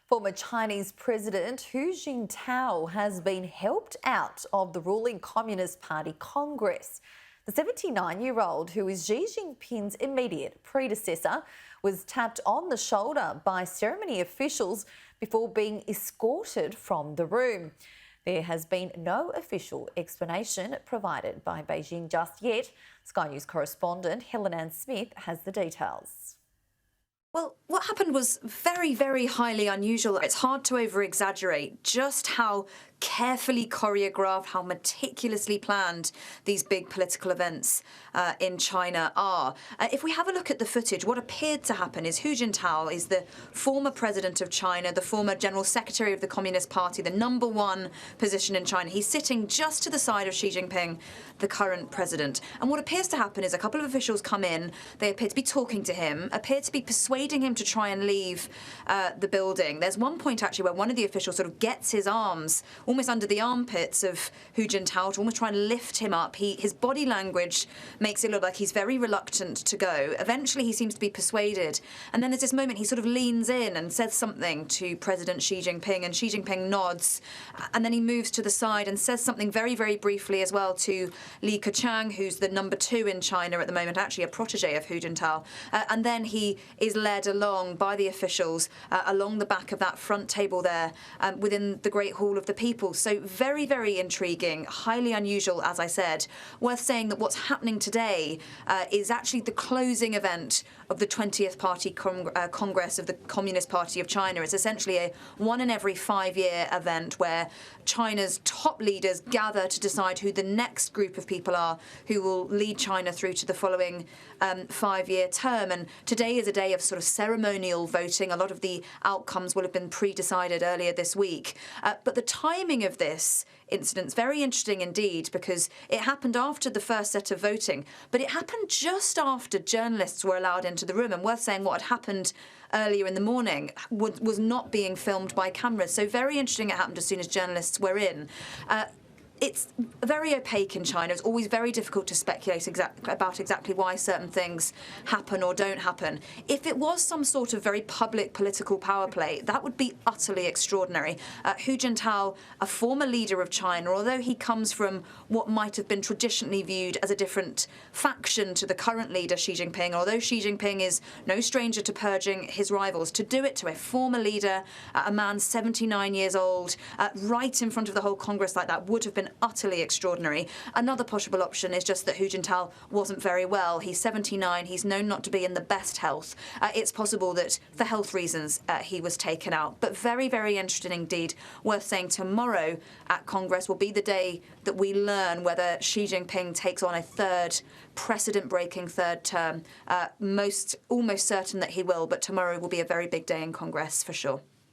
Former Chinese President Hu Jintao has been helped out of the ruling Communist Party Congress. The 79-year-old, who is Xi Jinping's immediate predecessor, was tapped on the shoulder by ceremony officials before being escorted from the room. There has been no official explanation provided by Beijing just yet. Sky News correspondent Helen Ann Smith has the details. Well, what happened was very, very highly unusual. It's hard to over-exaggerate just how carefully choreographed, how meticulously planned these big political events in China are. If we have a look at the footage, what appeared to happen is Hu Jintao is the former president of China, the former general secretary of the Communist Party, the #1 position in China. He's sitting just to the side of Xi Jinping, the current president. And what appears to happen is a couple of officials come in, they appear to be talking to him, appear to be persuading him to try and leave the building. There's one point actually where one of the officials sort of gets his arms almost under the armpits of Hu Jintao to almost try and lift him up. His body language makes it look like he's very reluctant to go. Eventually he seems to be persuaded, and then there's this moment he sort of leans in and says something to President Xi Jinping, and Xi Jinping nods, and then he moves to the side and says something very, very briefly as well to Li Keqiang, who's the #2 in China at the moment, actually a protege of Hu Jintao, and then he is led along by the officials along the back of that front table there within the Great Hall of the People. So very, very intriguing, highly unusual, as I said. Worth saying that what's happening today is actually the closing event of the 20th Party Congress of the Communist Party of China. It's essentially a 1 in every 5-year event where China's top leaders gather to decide who the next group of people are who will lead China through to the following 5-year term. And today is a day of sort of ceremonial voting. A lot of the outcomes will have been pre-decided earlier this week. But the timing of this incident is very interesting indeed, because it happened after the first set of voting, but it happened just after journalists were allowed into the room. And worth saying, what had happened earlier in the morning was not being filmed by cameras. So very interesting, it happened as soon as journalists were in. It's very opaque in China. It's always very difficult to speculate about exactly why certain things happen or don't happen. If it was some sort of very public political power play, that would be utterly extraordinary. Hu Jintao, a former leader of China, although he comes from what might have been traditionally viewed as a different faction to the current leader, Xi Jinping, although Xi Jinping is no stranger to purging his rivals, to do it to a former leader, a man 79 years old, right in front of the whole Congress like that would have been utterly extraordinary. Another possible option is just that Hu Jintao wasn't very well. He's 79. He's known not to be in the best health. It's possible that for health reasons he was taken out. But very, very interesting indeed. Worth saying, tomorrow at Congress will be the day that we learn whether Xi Jinping takes on a third precedent-breaking third term. Almost certain that he will, but tomorrow will be a very big day in Congress for sure.